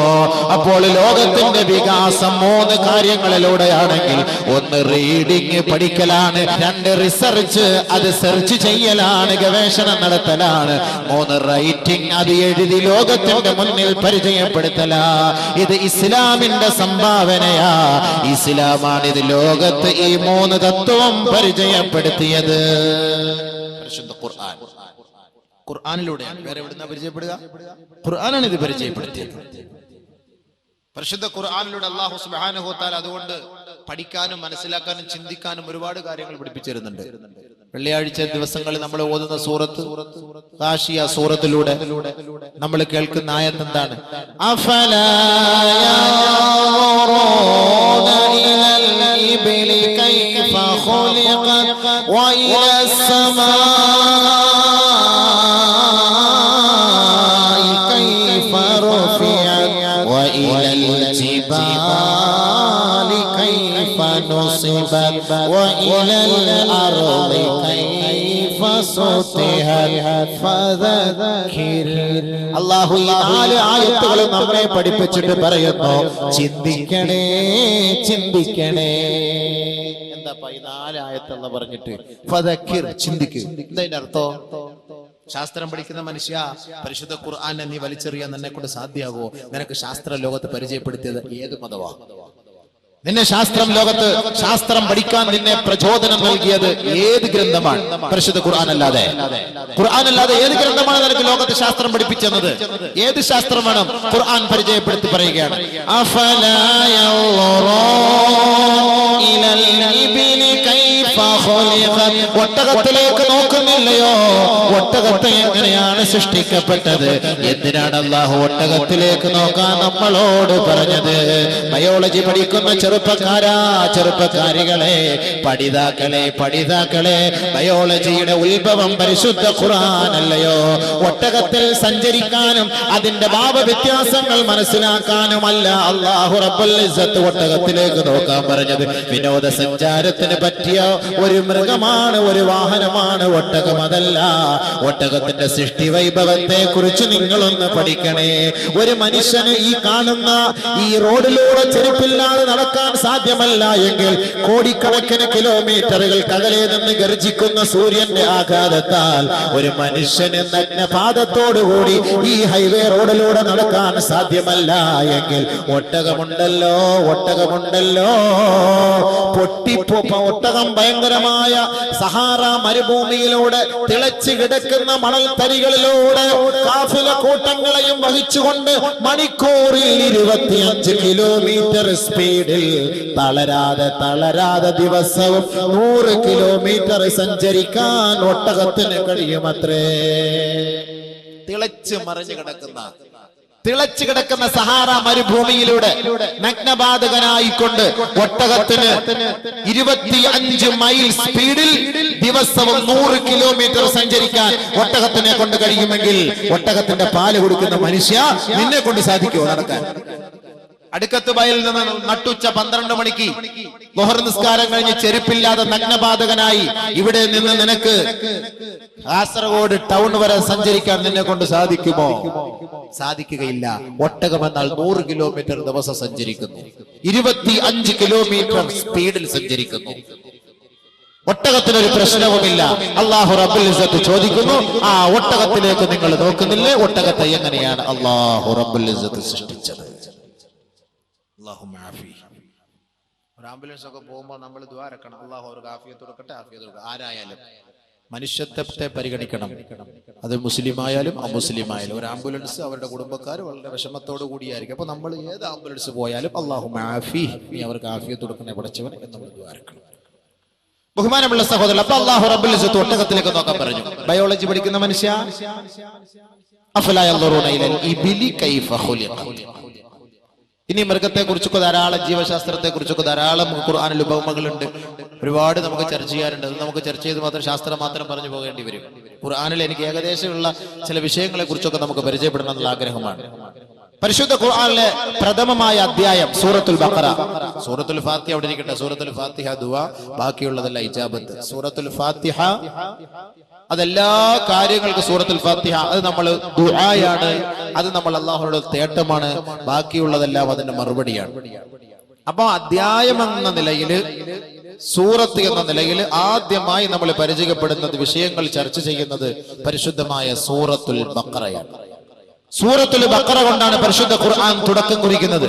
അപ്പോൾ ലോകത്തിന്റെ വികാസം 3 കാര്യങ്ങളിലൂടെയാണെങ്കിൽ, 1 റീഡിങ് പഠിക്കലാണ്, 2 റിസർച്ച് അത് സെർച്ച് ചെയ്യലാണ്, ഗവേഷണം നടത്തലാണ്, 3 റൈറ്റിംഗ് അത് എഴുതി ലോകത്തിന്റെ മുന്നിൽ പരിചയപ്പെടുത്തലാ. ഇത് ഇസ്ലാമിന്റെ സംഭാവനയാ. ഇസ്ലാമാണ് ഇത് ലോകത്ത് ഈ 3 തത്വം പരിചയപ്പെടുത്തിയത്. പരിശുദ്ധ ഖുർആൻ, ഖുർആനിലൂടെയാണ്. വേറെ എവിടുന്നാ പരിചയപ്പെടുക? ഖുർആനാണ് ഇത് പരിചയപ്പെടുത്തിയത്. പരിശുദ്ധ ഖുർആനിലൂടെ അല്ലാഹു സുബ്ഹാനഹു വ തആല അതുകൊണ്ട് പഠിക്കാനും മനസ്സിലാക്കാനും ചിന്തിക്കാനും ഒരുപാട് കാര്യങ്ങൾ പഠിപ്പിച്ചിരുന്നുണ്ട്. വെള്ളിയാഴ്ച ദിവസങ്ങളിൽ നമ്മൾ ഓതുന്ന സൂറത്ത് ഗാശിയ സൂറത്തിലൂടെ നമ്മൾ കേൾക്കുന്ന ആയത്ത് എന്താണ്? അഫലാ യൻദുറൂന ഇലൽ ഇബ്ലി കൈഫ ഖുലിഖത് വ ഇലസ് സമാഇ കൈഫ റുഫിഅത് വ ഇലൽ ജിബാലി കൈഫ നുസിബത് വ ഇലൽ അർളി കൈഫ സുതിഹത് ഫദക്കിർ. അല്ലാഹു ഈ 4 ആയത്തുകൾ നമ്മെ പഠിപ്പിച്ചിട്ട് പറയുന്നു, ചിന്തിക്കണേ ചിന്തിക്കണേ. എന്താ ഈ 4 ആയത്തെന്ന് പറഞ്ഞിട്ട് ഫദക്കിർ, ചിന്തിക്ക്. എന്താ ഇതിന്റെ അർത്ഥം? ശാസ്ത്രം പഠിക്കുന്ന മനുഷ്യ, പരിശുദ്ധ ഖുർആനെ നീ വലിച്ചെറിയാൻ നിന്നെ കൊണ്ട് സാധ്യമാകോ? നിനക്ക് ശാസ്ത്ര ലോകത്ത് പരിചയപ്പെടുത്തിയത് ഏത് മതവാ? നിന്നെ ശാസ്ത്രം ലോകത്ത് ശാസ്ത്രം പഠിക്കാൻ നിന്നെ പ്രചോദനം നൽകിയത് ഏത് ഗ്രന്ഥമാണ്? പരിശുദ്ധ ഖുർആൻ അല്ലാതെ. ഖുർആൻ അല്ലാതെ ഏത് ഗ്രന്ഥമാണ് നിനക്ക് ലോകത്ത് ശാസ്ത്രം പഠിപ്പിച്ചത്? ഏത് ശാസ്ത്രമാണ്? ഖുർആൻ പരിചയപ്പെടുത്തി പറയുകയാണ്, അഫലാ യൻദുറൂന ഇലൽ ഇബ്ലി കൈഫ ഖുലിഖത്. ഒട്ടകത്തിലേക്ക് നോക്കുന്നില്ലയോ? ഒട്ടകത്തെ എങ്ങനെയാണ് സൃഷ്ടിക്കപ്പെട്ടത്? എന്തിനാണ് അല്ലാഹു ഒട്ടകത്തിലേക്ക് നോക്കാൻ നമ്മളോട് പറഞ്ഞത്? ബയോളജി പഠിക്കുന്ന ചെറുപ്പക്കാരാ, ചെറുപ്പക്കാരികളെ, പഠിതാക്കളെ, ബയോളജിയുടെ ഉത്ഭവം പരിശുദ്ധ ഖുർആൻ അല്ലയോ? ഒട്ടകത്തിൽ സഞ്ചരിക്കാനും അതിന്റെ ഭാവവ്യത്യാസങ്ങൾ മനസ്സിലാക്കാനുമല്ല അല്ലാഹു റബ്ബുൽ ഇസ്സത്ത് ഒട്ടകത്തിലേക്ക് നോക്കാൻ പറഞ്ഞത്. വിനോദസഞ്ചാരത്തിന് പറ്റിയ ഒരു മൃഗമാണ്, ഒരു വാഹനമാണ് ഒട്ടകം. അതല്ല, ഒട്ടകത്തിന്റെ സൃഷ്ടി വൈഭവത്തെ കുറിച്ച് നിങ്ങളൊന്ന് പഠിക്കണേ. ഒരു മനുഷ്യന് ഈ കാണുന്ന ഈ റോഡിലൂടെ ചെരുപ്പില്ലാതെ നടക്കാൻ സാധ്യമല്ല എങ്കിൽ കോടിക്കണക്കിന് കിലോമീറ്ററുകൾക്ക് അകലെ നിന്ന് ഗർജിക്കുന്ന സൂര്യന്റെ ആഘാതത്താൽ ഒരു മനുഷ്യന് നഗ്നപാദത്തോടുകൂടി ഈ ഹൈവേ റോഡിലൂടെ നടക്കാൻ സാധ്യമല്ല എങ്കിൽ ഒട്ടകമുണ്ടല്ലോ. ഒട്ടകം ഭയങ്കരമായ സഹാറ മരുഭൂമിയിലൂടെ തിളച്ചു കിടക്കുന്ന മണൽത്തരികളിലൂടെ കാഫില കൂട്ടങ്ങളെയും വഹിച്ചുകൊണ്ട് മണിക്കൂറിൽ 25 കിലോമീറ്റർ സ്പീഡിൽ തളരാതെ ദിവസവും 100 കിലോമീറ്റർ സഞ്ചരിക്കാൻ ഒട്ടകത്തിന് കഴിയുമത്രേ. തിളച്ചു കിടക്കുന്ന സഹാറ മരുഭൂമിയിലൂടെ നഗ്നപാതകനായിക്കൊണ്ട് ഒട്ടകത്തിന് 25 മൈൽ സ്പീഡിൽ ദിവസവും 100 കിലോമീറ്റർ സഞ്ചരിക്കാൻ ഒട്ടകത്തിനെ കൊണ്ട് കഴിയുമെങ്കിൽ ഒട്ടകത്തിന്റെ പാല് കൊടുക്കുന്ന മനുഷ്യ, നിന്നെ കൊണ്ട് സാധിക്കുമോ നടക്കാൻ? അടുക്കത്ത് ബയലിൽ നിന്ന് നട്ടുച്ച 12 മണിക്ക് ളുഹർ നിസ്കാരം കഴിഞ്ഞ് ചെരുപ്പില്ലാതെ നഗ്നപാതകനായി ഇവിടെ നിന്ന് നിനക്ക് കാസർഗോഡ് ടൗൺ വരെ സഞ്ചരിക്കാൻ നിന്നെ കൊണ്ട് സാധിക്കുമോ? സാധിക്കുകയില്ല. ഒട്ടകം എന്നാൽ 100 കിലോമീറ്റർ ദിവസം സഞ്ചരിക്കുന്നു, 25 കിലോമീറ്റർ സ്പീഡിൽ സഞ്ചരിക്കുന്നു. ഒട്ടകത്തിനൊരു പ്രശ്നവുമില്ല. അല്ലാഹു റബ്ബുൽ ഇസ്സത്ത് ചോദിക്കുന്നു, ആ ഒട്ടകത്തിലേക്ക് നിങ്ങൾ നോക്കുന്നില്ലേ? ഒട്ടകത്തെ എങ്ങനെയാണ് അല്ലാഹു റബ്ബുൽ ഇസ്സത്ത് സൃഷ്ടിച്ചത്? ഒരു ആംബുലൻസ് ഒക്കെ പോകുമ്പോൾ നമ്മൾ ദുആ ഇറക്കണം, അല്ലാഹു അവർക്ക് ആഫിയത്ത് കൊടുക്കട്ടെ, ആഫിയത്ത് കൊടുക്കട്ടെ. ആരായാലും മനുഷ്യത്വത്തെ പരിഗണിക്കണം. അത് മുസ്ലിം ആയാലും അമുസ്ലിം ആയാലും. ഒരു ആംബുലൻസ് അവരുടെ കുടുംബക്കാർ വളരെ വിഷമത്തോടു കൂടിയായിരിക്കും. അപ്പൊ നമ്മൾ ഏത് ആംബുലൻസ് പോയാലും അല്ലാഹു മാഫി, നീ അവർക്ക് ആഫിയത്ത് കൊടുക്കണേ പടച്ചവനെ എന്ന് നമ്മൾ ദുആ ഇറക്കണം. ബഹുമാനമുള്ള സഹോദരൻ, അപ്പൊ അല്ലാഹു റബ്ബുൽ ഇസ്സത്ത് ഒട്ടകത്തിലേക്ക് നോക്കാൻ പറഞ്ഞു. ബയോളജി പഠിക്കുന്ന മനുഷ്യ, അഫലാ യൻദുറൂന ഇലൽ ഇബിലി കൈഫ ഖുലിഖ. ഇനി മൃഗത്തെ കുറിച്ചൊക്കെ ധാരാളം, ജീവശാസ്ത്രത്തെ കുറിച്ചൊക്കെ ധാരാളം ഖുർആനിൽ ഉപമകളുണ്ട്. ഒരുപാട് നമുക്ക് ചർച്ച ചെയ്യാറുണ്ട്. അത് നമുക്ക് ചർച്ച ചെയ്ത് മാത്രം ശാസ്ത്രം മാത്രം പറഞ്ഞു പോകേണ്ടി വരും. ഖുർആനിൽ എനിക്ക് ഏകദേശമുള്ള ചില വിഷയങ്ങളെ കുറിച്ചൊക്കെ നമുക്ക് പരിചയപ്പെടണം എന്നുള്ള ആഗ്രഹമാണ്. പരിശുദ്ധ ഖുർആനിലെ പ്രഥമമായ അധ്യായം സൂറത്തുൽ ബഖറ. സൂറത്തുൽ ഫാത്തിഹ അവിടെ ഇരിക്കട്ടെ. സൂറത്തുൽ ഫാത്തിഹ ദുആ, ബാക്കിയുള്ളതല്ല ഇജാബത്ത്. സൂറത്തുൽ ഫാത്തിഹ അതെല്ലാ കാര്യങ്ങൾക്കും സൂറത്തുൽ ഫാത്തിഹ അത് നമ്മൾ ദുആയാണ്, അത് നമ്മൾ അല്ലാഹുവിനോട് തേട്ടമാണ്. ബാക്കിയുള്ളതെല്ലാം അതിന്റെ മറുപടിയാണ്. അപ്പൊ അധ്യായം എന്ന നിലയിൽ, സൂറത്ത് എന്ന നിലയിൽ ആദ്യമായി നമ്മൾ പരിചയപ്പെടുന്നത്, വിഷയങ്ങൾ ചർച്ച ചെയ്യുന്നത് പരിശുദ്ധമായ സൂറത്തുൽ ബഖറയാണ്. സൂറത്തുൽ ബഖറ കൊണ്ടാണ് പരിശുദ്ധ ഖുർആൻ തുടക്കം കുറിക്കുന്നത്.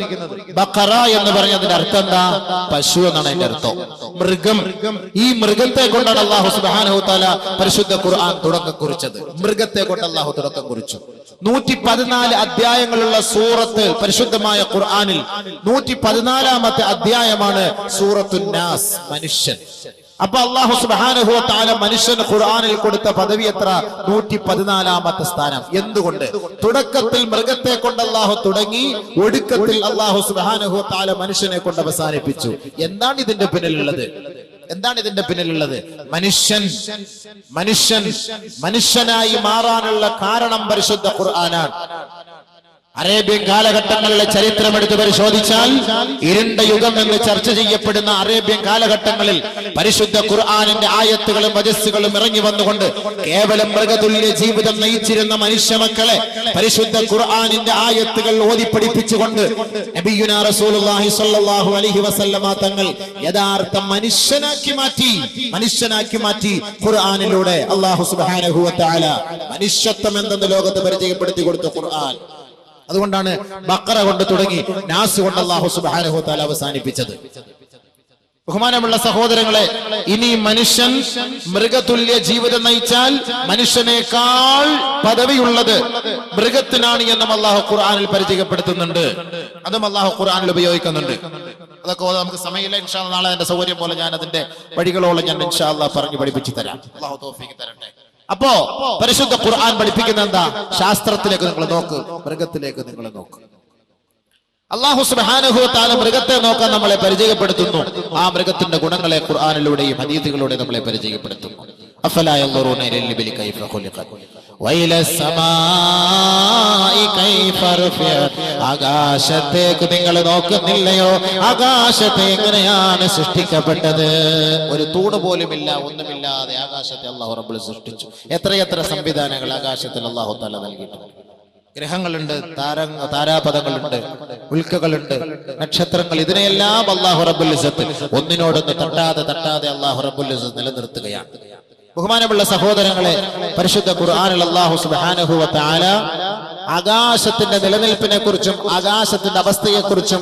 ബഖറ എന്ന് പറഞ്ഞതിന്റെ അർത്ഥം എന്താ? പശു എന്നാണ് അതിന്റെ അർത്ഥം, മൃഗം. ഈ മൃഗത്തെ കൊണ്ടാണ് അല്ലാഹു സുബ്ഹാനഹു വ തആല പരിശുദ്ധ ഖുർആൻ തുടക്കം കുറിച്ചത്. മൃഗത്തെ കൊണ്ട് അല്ലാഹു തുടക്കം കുറിച്ചു. 114 അധ്യായങ്ങളുള്ള സൂറത്ത് പരിശുദ്ധമായ ഖുർആനിൽ 114ാമത്തെ അധ്യായമാണ് സൂറത്തുൻ നാസ്, മനുഷ്യൻ. അപ്പൊ അല്ലാഹു സുബ്ഹാനഹു വ തആല മനുഷ്യന് ഖുർആനിൽ കൊടുത്ത പദവി എത്ര? 114ാമത്തെ സ്ഥാനം. എന്തുകൊണ്ട്? തുടക്കത്തിൽ മൃഗത്തെ കൊണ്ട് അല്ലാഹു തുടങ്ങി, ഒടുക്കത്തിൽ അല്ലാഹു സുബ്ഹാനഹു വ തആല മനുഷ്യനെ കൊണ്ട് അവസാനിപ്പിച്ചു. എന്താണ് ഇതിന്റെ പിന്നിലുള്ളത്? എന്താണ് ഇതിന്റെ പിന്നിലുള്ളത്? മനുഷ്യനായി മാറാനുള്ള കാരണം പരിശുദ്ധ ഖുർആനാണ്. അറേബ്യൻ കാലഘട്ടങ്ങളിലെ ചരിത്രം എടുത്ത് പരിശോധിച്ചാൽ, ഇരുണ്ട യുഗം എന്ന് ചർച്ച ചെയ്യപ്പെടുന്ന അറേബ്യൻ കാലഘട്ടങ്ങളിൽ പരിശുദ്ധ ഖുർആനിന്റെ ആയത്തുകളും വജസ്സുകളും ഇറങ്ങി വന്നുകൊണ്ട് കേവലം മൃഗതുല്യ ജീവിതം നയിച്ചിരുന്ന മനുഷ്യ മക്കളെ പരിശുദ്ധ ഖുർആനിന്റെ ആയത്തുകൾ ഓതിപ്പഠിപ്പിച്ചുകൊണ്ട് നബിയുനാ റസൂലുള്ളാഹി സ്വല്ലല്ലാഹു അലൈഹി വസല്ലമ തങ്ങൾ യഥാർത്ഥ മനുഷ്യനാക്കി മാറ്റി ഖുർആനിലൂടെ. അല്ലാഹു സുബ്ഹാനഹു വ തആല മനുഷ്യത്വം എന്തെന്ന് ലോകത്ത് പരിചയപ്പെടുത്തി കൊടുത്ത ഖുർആൻ. അതുകൊണ്ടാണ് ബഖറ കൊണ്ട് തുടങ്ങി നാസ് കൊണ്ട് അല്ലാഹു സുബ്ഹാനഹു വ തആല അവസാനിപ്പിച്ചത്. ബഹുമാനമുള്ള സഹോദരങ്ങളെ, ഇനി മനുഷ്യൻ മൃഗതുല്യ ജീവിതം നയിച്ചാൽ മനുഷ്യനേക്കാൾ പദവിയുള്ളത് മൃഗത്തിനാണ് എന്നും അല്ലാഹു ഖുർആനിൽ പരിചയപ്പെടുത്തുന്നുണ്ട്. അതും അല്ലാഹു ഖുർആനിൽ ഉപയോഗിക്കുന്നുണ്ട്. അതൊക്കെ നമുക്ക് സമയമില്ല. ഇൻഷാ അല്ലാഹ് നാളെ എന്റെ സൗകര്യം പോലെ ഞാൻ അതിന്റെ വഴികളോളം ഞാൻ ഇൻഷാ അല്ലാഹ് പറഞ്ഞു പഠിപ്പിച്ചു തരാം. അല്ലാഹു തൗഫീഖ് തരട്ടെ. അപ്പോ പരിശുദ്ധ ഖുർആൻ പഠിപ്പിക്കുന്ന എന്താ? ശാസ്ത്രത്തിലേക്ക് നിങ്ങൾ നോക്ക്, മൃഗത്തിലേക്ക് നിങ്ങൾ നോക്ക്. അല്ലാഹു സുബ്ഹാനഹു വ തആല മൃഗത്തെ നോക്കാൻ നമ്മളെ പരിചയപ്പെടുത്തുന്നു. ആ മൃഗത്തിന്റെ ഗുണങ്ങളെ ഖുർആനിലൂടെയും ഹദീസുകളിലൂടെയും നമ്മളെ പരിചയപ്പെടുത്തുന്നു. അഫലാ യൻദുറൂന ഇലൽ ഇബ്ലി കൈഫ ഖുലിഖത് വഇല സമാഇ കൈഫ റുഫിഅത്. ആകാശത്തേക്ക് നിങ്ങൾ നോക്കുന്നില്ലയോ? ആകാശത്തെ എങ്ങനെയാണ് സൃഷ്ടിക്കപ്പെട്ടത്? ഒരു തൂണ് പോലുമില്ല, ഒന്നുമില്ലാതെ ആകാശത്തെ അല്ലാഹു റബ്ബുൽ സൃഷ്ടിച്ചു. എത്രയെത്ര സംവിധാനങ്ങൾ ആകാശത്തിൽ അല്ലാഹു തആല നൽകിയിട്ടുണ്ട്. ഗ്രഹങ്ങളുണ്ട്, താരാപഥങ്ങളുണ്ട്, ഉൽക്കകളുണ്ട്, നക്ഷത്രങ്ങൾ. ഇതിനെയെല്ലാം അല്ലാഹു റബ്ബുൽ ഇസ്സത്ത് ഒന്നിനോടൊന്ന് തട്ടാതെ അല്ലാഹു റബ്ബുൽ ഇസ്സത്ത് നിലനിർത്തുകയാണ്. ബഹുമാനമുള്ള സഹോദരങ്ങളെ, പരിശുദ്ധ ഖുർആനിൽ അല്ലാഹു സുബ്ഹാനഹു വ തആല ആകാശത്തിന്റെ നിലനിൽപ്പിനെ കുറിച്ചും ആകാശത്തിന്റെ അവസ്ഥയെക്കുറിച്ചും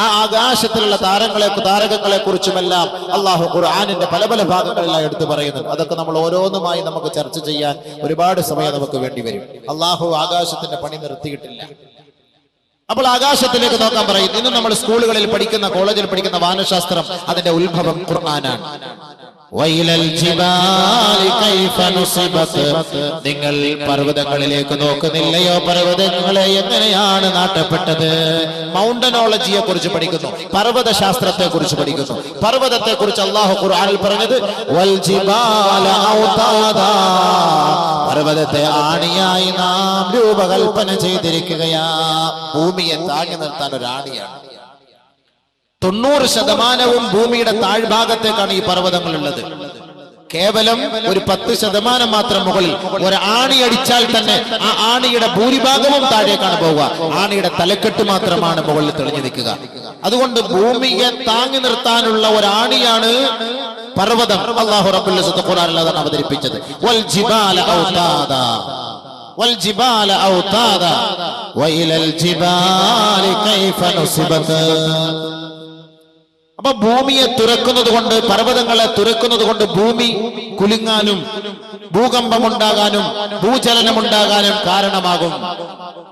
ആ ആകാശത്തിലുള്ള താരകങ്ങളെ കുറിച്ചുമെല്ലാം അല്ലാഹു ഖുർആനിന്റെ പല പല ഭാഗങ്ങളിലായി എടുത്തു പറയുന്നു. അതൊക്കെ നമ്മൾ ഓരോന്നുമായി നമുക്ക് ചർച്ച ചെയ്യാൻ ഒരുപാട് സമയം നമുക്ക് വേണ്ടി വരും. അല്ലാഹു ആകാശത്തിന്റെ പണി നിർത്തിയിട്ടില്ല. അപ്പോൾ ആകാശത്തിലേക്ക് നോക്കാൻ പറയും. ഇന്ന് നമ്മൾ സ്കൂളുകളിൽ പഠിക്കുന്ന, കോളേജിൽ പഠിക്കുന്ന വാനശാസ്ത്രം, അതിന്റെ ഉത്ഭവം ഖുർആനാണ്. നിങ്ങൾ പർവ്വതങ്ങളിലേക്ക് നോക്കുന്നില്ലയോ? പർവ്വതങ്ങളെ എങ്ങനെയാണ് നാട്ടപ്പെട്ടത്? മൗണ്ടനോളജിയെ കുറിച്ച് പഠിക്കുന്നു, പർവ്വത ശാസ്ത്രത്തെ കുറിച്ച് പഠിക്കുന്നു. പർവ്വതത്തെ കുറിച്ച് അല്ലാഹു ഖുർആനിൽ പറഞ്ഞത് വൽ ജിബാല ഔതാദാ, പർവ്വതത്തെ ആണിയായി നാം രൂപകൽപ്പന ചെയ്തിരിക്കുകയാ. ഭൂമിയെ താങ്ങി നിർത്താൻ ഒരു ആണിയാണ്. 90% ഭൂമിയുടെ താഴ്ഭാഗത്തേക്കാണ് ഈ പർവ്വതങ്ങളുള്ളത്. കേവലം ഒരു 10% മാത്രം മുകളിൽ. ഒരു ആണി അടിച്ചാൽ തന്നെ ആ ആണിയുടെ ഭൂരിഭാഗവും താഴേക്കാണ് പോവുക. ആണിയുടെ തലക്കെട്ട് മാത്രമാണ് മുകളിൽ തെളിഞ്ഞു നിൽക്കുക. അതുകൊണ്ട് ഭൂമിയെ താങ്ങി നിർത്താനുള്ള ഒരാണിയാണ് പർവ്വതം അല്ലാഹു റബ്ബുൽ ഇസ്സത്ത് ഖുർആനിൽ അതാണ് അവതരിപ്പിച്ചത്. വൽ ജിബാല ഔതാദാ വൽ ജിബാല ഔതാദാ വഇലൽ ജിബാലി കൈഫ നുസിബത്. അപ്പൊ ഭൂമിയെ തുറക്കുന്നത് കൊണ്ട്, പർവ്വതങ്ങളെ തുറക്കുന്നത് കൊണ്ട് ഭൂമി കുലുങ്ങാനും ഭൂകമ്പമുണ്ടാകാനും ഭൂചലനമുണ്ടാകാനും കാരണമാകും.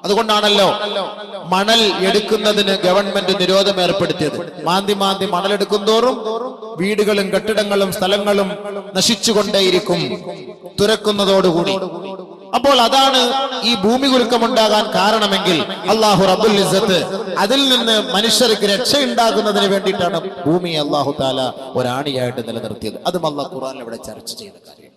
അതുകൊണ്ടാണല്ലോ മണൽ എടുക്കുന്നതിന് ഗവൺമെന്റ് നിരോധനം ഏർപ്പെടുത്തിയത്. മാന്തി മണലെടുക്കും തോറും വീടുകളും കെട്ടിടങ്ങളും സ്ഥലങ്ങളും നശിച്ചുകൊണ്ടേയിരിക്കും തുറക്കുന്നതോടുകൂടി. അപ്പോൾ അതാണ് ഈ ഭൂമി കുലുക്കമുണ്ടാകാൻ കാരണമെങ്കിൽ അല്ലാഹു റബ്ബുൽ ഇസ്സത്ത് അതിൽ നിന്ന് മനുഷ്യർക്ക് രക്ഷയുണ്ടാകുന്നതിന് വേണ്ടിയിട്ടാണ് ഭൂമിയെ അല്ലാഹു തആല ഒരാണിയായിട്ട് നിലനിർത്തിയത്. അതും അല്ലാഹു ഖുർആനിൽ ഇവിടെ ചർച്ച ചെയ്ത കാര്യമാണ്.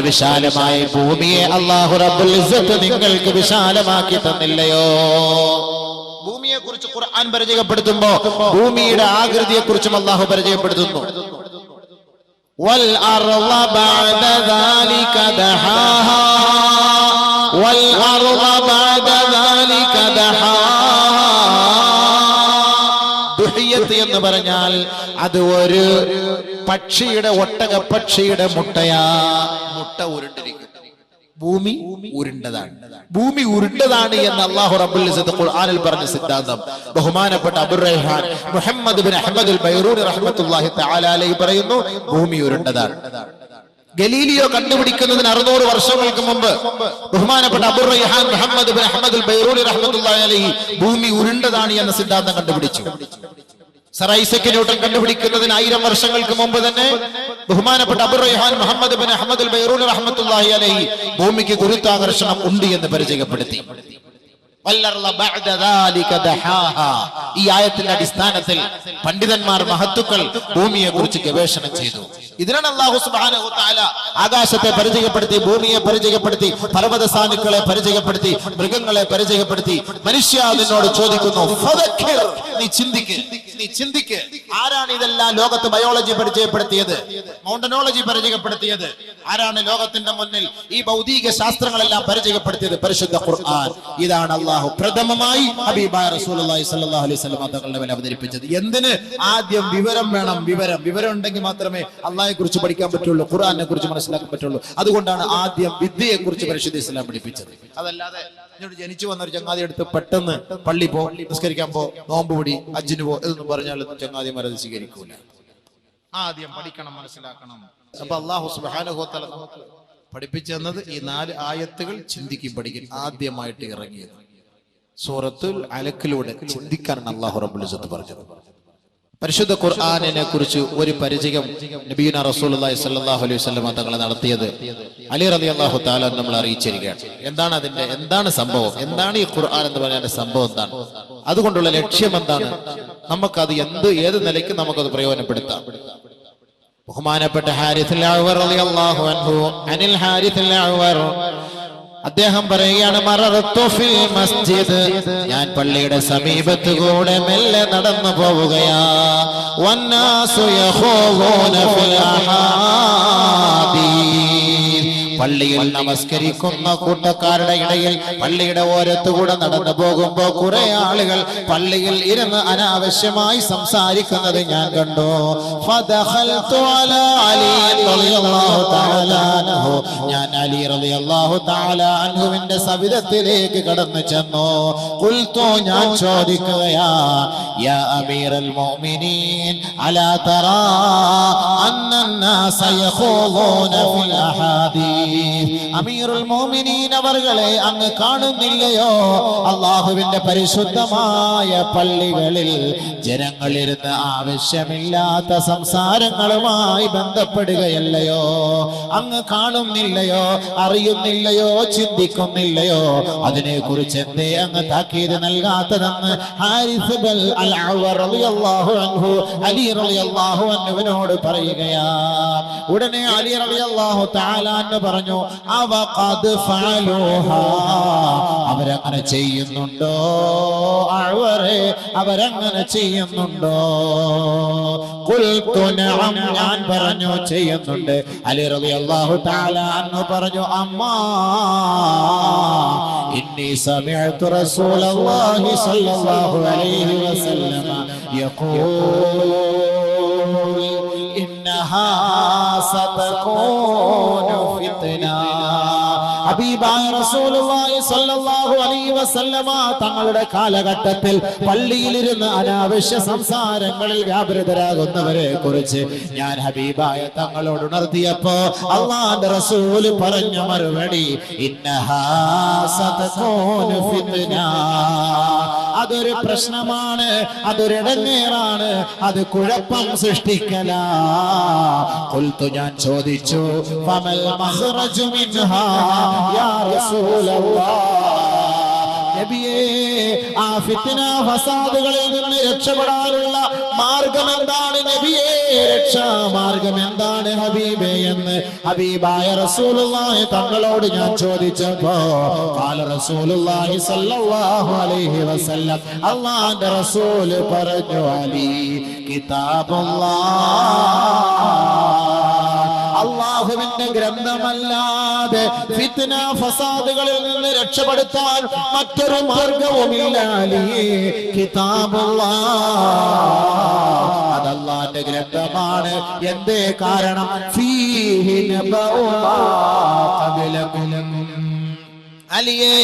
വിശാലമായ ഭൂമിയെ അല്ലാഹു റബ്ബുൽ ഇസ്സത്ത് നിങ്ങൾക്ക് വിശാലമാക്കി തന്നില്ലയോ? ഭൂമിയെ കുറിച്ച് ഖുർആൻ പരിചയപ്പെടുത്തുമ്പോ ഭൂമിയുടെ ആകൃതിയെ കുറിച്ചും അല്ലാഹു പരിചയപ്പെടുത്തുന്നു. والأرض بعد ذلك دحاها والأرض بعد ذلك دحاها. ദുഹിയത്ത് എന്ന് പറഞ്ഞാൽ അത് ഒരു പക്ഷിയുടെ, ഒട്ടക പക്ഷിയുടെ മുട്ടയാ. മുട്ട ഉരുണ്ടിരിക്കും. ഭൂമി ഉരുണ്ടതാണ്. ഭൂമി ഉരുണ്ടതാണ് എന്ന് അല്ലാഹു റബ്ബുൽ ഇസ്സത്ത് ഖുർആനിൽ പറഞ്ഞ സിദ്ധാന്തം ബഹുമാനപ്പെട്ട അബുർ റൈഹാൻ മുഹമ്മദ് ബിൻ അഹ്മദ് അൽ ബൈറൂനി റഹ്മത്തുള്ളാഹി തആല അലൈഹി പറയുന്നു, ഭൂമി ഉരുണ്ടതാണ്. ഗലീലിയോ കണ്ടുപിടിക്കുന്നതിന് 600 വർഷങ്ങൾക്ക് മുമ്പ് ബഹുമാനപ്പെട്ട അബുർ റൈഹാൻ മുഹമ്മദ് ബിൻ അഹ്മദ് അൽ ബൈറൂനി റഹ്മത്തുള്ളാഹി അലൈഹി ഭൂമി ഉരുണ്ടതാണ് എന്ന സിദ്ധാന്തം കണ്ടുപിടിച്ചു. സർ ഐസക് ന്യൂട്ടൺ കണ്ടുപിടിക്കുന്നതിന് 1000 വർഷങ്ങൾക്ക് മുമ്പ് തന്നെ ബഹുമാനപ്പെട്ട അബുർ റൈഹാൻ മുഹമ്മദ് ബിൻ അഹ്മദ് അൽ ബൈറൂനി റഹ്മത്തുള്ളാഹി അലൈഹി ഭൂമിക്ക് ഗുരുത്വാകർഷണം ഉണ്ട് എന്ന് പരിചയപ്പെടുത്തി. ഈ ആയത്തിന്റെ അടിസ്ഥാനത്തിൽ പണ്ഡിതന്മാർ, മഹത്തുക്കൾ ഭൂമിയെ കുറിച്ച് ഗവേഷണം ചെയ്തു. ഇതിനാണ് അല്ലാഹു സുബ്ഹാനഹു വ തആല ആകാശത്തെ പരിചയപ്പെടുത്തി, ഭൂമിയെ പരിചയപ്പെടുത്തി, പർവ്വത സാനുക്കളെ പരിചയപ്പെടുത്തി, മൃഗങ്ങളെ പരിചയപ്പെടുത്തി. മനുഷ്യ നിന്നോട് ചോദിക്കുന്നു, ഫദക്കിർ, നീ ചിന്തിക്ക്. ആരാണ് ഇതെല്ലാം ലോകത്ത് ബയോളജി പരിചയപ്പെടുത്തിയത്, മൗണ്ടനോളജി പരിചയപ്പെടുത്തിയത്? ആരാണ് ലോകത്തിന്റെ മുന്നിൽ ഈ ഭൗതിക ശാസ്ത്രങ്ങളെല്ലാം പരിചയപ്പെടുത്തിയത്? പരിശുദ്ധ ഖുർആൻ. ഇതാണ് അല്ലാഹു പ്രഥമമായി ഹബീബായ റസൂലുള്ളാഹി സ്വല്ലല്ലാഹു അലൈഹി വസല്ലം തങ്ങളുടെ മേൽ അവതരിപ്പിച്ചത്. എന്തിന്? ആദ്യം വിവരം വേണം. വിവരം ഉണ്ടെങ്കിൽ മാത്രമേ അല്ലാഹയെ കുറിച്ച് പഠിക്കാൻ പറ്റുള്ളൂ, ഖുർആനെ കുറിച്ച് മനസ്സിലാക്കാൻ പറ്റുള്ളൂ. അതുകൊണ്ടാണ് ആദ്യം വിദ്യയെ കുറിച്ച് പരിശുദ്ധ ഇസ്ലാം പഠിപ്പിച്ചത്. അതല്ലാതെ ജനിച്ചു വന്ന ഒരു ചങ്ങാതി എടുത്ത് പെട്ടെന്ന് പള്ളി പോ, നിസ്കരിക്കാൻ പോ, നോമ്പ് പിടി, ഹജ്ജിന് പോ എന്ന് പറഞ്ഞാൽ ചങ്ങാതിമാർ അത് സ്വീകരിക്കൂല. ആദ്യം പഠിക്കണം, മനസ്സിലാക്കണം. അപ്പൊ അല്ലാഹു സുബ്ഹാനഹു വ തആല പഠിപ്പിച്ചു തന്നത് ഈ 4 ആയത്തുകൾ ചിന്തിക്കും, പഠിക്കും. ആദ്യമായിട്ട് ഇറങ്ങിയത് സൂറത്തുൽ അലക്കിലൂടെ ചിന്തിക്കാനാണ് അല്ലാഹു റബ്ബുൽ ഇസ്സത്ത് പറഞ്ഞത്. പരിശുദ്ധ ഖുർആനിനെ കുറിച്ച് ഒരു പരിചയം നബിയുനാ റസൂലുള്ളാഹി സ്വല്ലല്ലാഹു അലൈഹി വസല്ലം തങ്ങൾ നടത്തിയത് അലി റളിയല്ലാഹു തആല നമ്മൾ അറിയിച്ചിരിക്കുകയാണ്. എന്താണ് സംഭവം? എന്താണ് ഈ ഖുർആൻ എന്ന് പറയുന്ന സംഭവം? എന്താണ് അതുകൊണ്ടുള്ള ലക്ഷ്യം? എന്താണ്? നമുക്കത് ഏത് നിലയ്ക്ക് നമുക്കത് പ്രയോജനപ്പെടുത്താം? ബഹുമാനപ്പെട്ട ഹാരിസുൽ അഅ്വർ റളിയല്ലാഹു അൻഹു അനിൽ ഹാരിസുൽ അഅ്വർ അദ്ദേഹം പറയുകയാണ്, മററത്തു ഫിൽ മസ്ജിദ്, ഞാൻ പള്ളിയുടെ സമീപത്ത് കൂടെ മെല്ലെ നടന്നു പോവുകയാ. വന്നാസു യഖൂന ഫിൽ അഹാദീസ്, പള്ളിയിൽ നമസ്കരിക്കുന്ന കൂട്ടക്കാരുടെ ഇടയിൽ പള്ളിയുടെ ഓരത്തുകൂടെ നടന്നു പോകുമ്പോ കുറെ ആളുകൾ പള്ളിയിൽ ഇരുന്ന് അനാവശ്യമായി സംസാരിക്കുന്നത് ഞാൻ കണ്ടു. ഫദഖൽതു അലാ അലി റളിയല്ലാഹു തആല അൻഹു, ഞാൻ അലി റളിയല്ലാഹു തആല അൻഹുവിന്റെ സവിധത്തിലേക്ക് കടന്നു ചെന്നു. ഖുൽതു, ഞാൻ ചോദിക്കുകയാ, യാ അമീറൽ മുഅ്മിനീൻ അലാ തറാ അന്നന്നാസ യഖൂദൂന ഫിൽ അഹാദീസ്, അമീറുൽ മുഅ്മിനീൻ അവർകളെ അങ്ങ് കാണുന്നില്ലയോ? അല്ലാഹുവിന്റെ പരിശുദ്ധമായ പള്ളികളിൽ ജനങ്ങളിരുന്ന് ആവശ്യമില്ലാത്ത സംസാരങ്ങളുമായി ബന്ധപ്പെടുകയല്ലയോ? അങ്ങ് കാണുന്നില്ലയോ? അറിയുന്നില്ലയോ? ചിന്തിക്കുന്നില്ലയോ? അതിനെക്കുറിച്ച് എന്തേ അങ്ങ് താക്കീത് നൽകാത്തതെന്ന് ഹാരിസ് ബിൻ അൽ-അഅ്വർ റളിയല്ലാഹു അൻഹു അലി റളിയല്ലാഹു അൻഹുവിനോട് പറയുകയാ. ഉടനെ അലി റളിയല്ലാഹു തആല അൻഹു പറഞ്ഞു, അവഖദ് ഫഅലൂഹാ, അവരങ്ങനെ ചെയ്യുന്നുണ്ടോ? അഅ്വറെ, അവരങ്ങനെ ചെയ്യുന്നുണ്ടോ? ഖുൽതു നഅം, ഞാൻ പറഞ്ഞു ചെയ്യുന്നുണ്ട്. അലി റളിയല്ലാഹു തആല അൻഹു പറഞ്ഞു, അമ്മാ ഇന്നി സമിഅതു റസൂലല്ലാഹി സ്വല്ലല്ലാഹു അലൈഹി വസല്ലം യഖൂൽ ഇന്നഹാ സതകൂനു ഫിത്ന. ഹബീബായ റസൂലുള്ളാഹി സ്വല്ലല്ലാഹു അലൈഹി വസല്ലമ തങ്ങളുടെ കാലഘട്ടത്തിൽ പള്ളിയിലിരുന്ന് അനാവശ്യ സംസാരങ്ങളിൽ വ്യാപൃതരാകുന്നവരെ കുറിച്ച് ഞാൻ ഹബീബായ തങ്ങളോട് ഉണർത്തിയപ്പോ അല്ലാഹുവിന്റെ റസൂൽ പറഞ്ഞ മറുപടി ഇന്നഹാ സതകൂനു ഫിത്ന. അതൊരു പ്രശ്നമാണ്, അതൊരു ഇടങ്ങേറാണ്, അത് കുഴപ്പം സൃഷ്ടിക്കലാ. ഖുൽതു ഞാൻ ചോദിച്ചു ഫമൽ മഖ്റജു മിൻഹാ യാ റസൂലല്ലാഹ്. നബിയേ, ആ ഫിത്ന ഫസാദുകളിൽ നിന്ന് രക്ഷപ്പെടാനുള്ള മാർഗം എന്താണ് നബിയേ? രക്ഷാമാർഗം എന്താണ് ഹബീബേ എന്ന് ഹബീബായ റസൂലുള്ളാഹി തങ്ങളോട് ഞാൻ ചോദിച്ചപ്പോ ഖാല റസൂലുള്ളാഹി സ്വല്ലല്ലാഹു അലൈഹി വസല്ലം അല്ലാഹുവിന്റെ റസൂൽ പറഞ്ഞു അലി കിതാബുല്ലാഹ്, അല്ലാഹുവിന്റെ ഗ്രന്ഥമല്ലാതെ ഫിത്ന ഫസാദുകളിൽ നിന്ന് രക്ഷപ്പെടുത്താൻ മറ്റൊരു മാർഗവുമില്ല. കിതാബുല്ലാഹ്, അത് അല്ലാഹുവിന്റെ ഗ്രന്ഥമാണ്. എന്തേ കാരണം? ഫീഹി നബഉ മാ ഖബലകും. അലിയേ,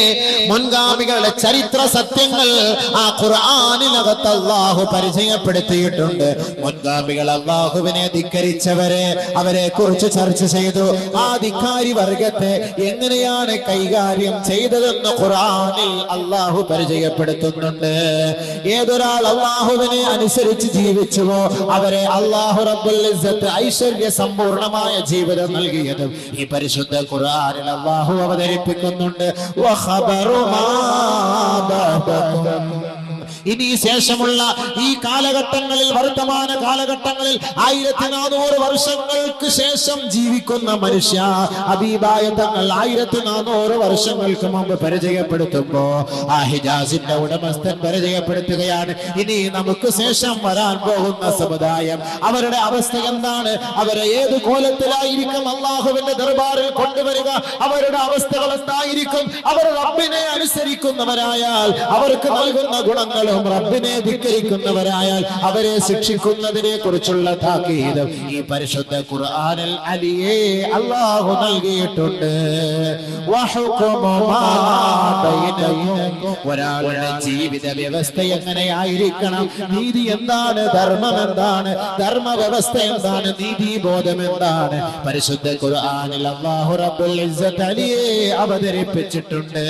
മുൻഗാമികളുടെ ചരിത്ര സത്യങ്ങൾ ആ ഖുർആനിനകത്ത് അല്ലാഹു പരിചയപ്പെടുത്തിയിട്ടുണ്ട്. മുൻഗാമികൾ അല്ലാഹുവിനെ ധിക്കരിച്ചവരെ, അവരെ കുറിച്ച് ചർച്ച ചെയ്തു. ആ ധിക്കാരി വർഗത്തെ എങ്ങനെയാണ് കൈകാര്യം ചെയ്തതെന്ന് ഖുർആനിൽ അല്ലാഹു പരിചയപ്പെടുത്തുന്നുണ്ട്. ഏതൊരാൾ അല്ലാഹുവിനെ അനുസരിച്ച് ജീവിച്ചുവോ അവരെ അല്ലാഹു റബ്ബുൽ ഇസ്സത്ത് ഐശ്വര്യ സമ്പൂർണമായ ജീവിതം നൽകിയതും ഈ പരിശുദ്ധ ഖുർആനിൽ അല്ലാഹു അവതരിപ്പിക്കുന്നുണ്ട്. ഇനി ശേഷമുള്ള ഈ കാലഘട്ടങ്ങളിൽ, വർത്തമാന കാലഘട്ടങ്ങളിൽ 1400 വർഷങ്ങൾക്ക് ശേഷം ജീവിക്കുന്ന മനുഷ്യ ഹബീബായ തങ്ങൾ 1400 വർഷങ്ങൾക്ക് മുമ്പ് പരിചയപ്പെടുത്തുമ്പോ ആ ഹിജാസിന്റെ ഉടമസ്ഥൻ പരിചയപ്പെടുത്തുകയാണ് ഇനി നമുക്ക് ശേഷം വരാൻ പോകുന്ന സമുദായം, അവരുടെ അവസ്ഥ എന്താണ്, അവരെ ഏത് കോലത്തിലായിരിക്കും അള്ളാഹുവിന്റെ ദർബാറിൽ കൊണ്ടുവരിക, അവരുടെ അവസ്ഥകൾ എന്തായിരിക്കും. അവർ റബ്ബിനെ അനുസരിക്കുന്നവരായാൽ അവർക്ക് നൽകുന്ന ഗുണങ്ങളും റബ്ബിനെ ധിക്കരിക്കുന്നവരായാൽ അവരെ ശിക്ഷിക്കുന്നതിനെ കുറിച്ചുള്ള താക്കീതും ഈ പരിശുദ്ധ ഖുർആനിൽ അലിയെ അല്ലാഹു നൽകിയിട്ടുണ്ട്. ഒരാളുടെ ജീവിത വ്യവസ്ഥ എങ്ങനെയായിരിക്കണം, നീതി എന്താണ്, ധർമ്മം എന്താണ്, ധർമ്മ വ്യവസ്ഥ എന്താണ്, നീതിബോധം എന്താണ്, പരിശുദ്ധ ഖുർആനിൽ അല്ലാഹു റബ്ബുൽ ഇസ്സത്ത് അലിയെ അവതരിപ്പിച്ചിട്ടുണ്ട്.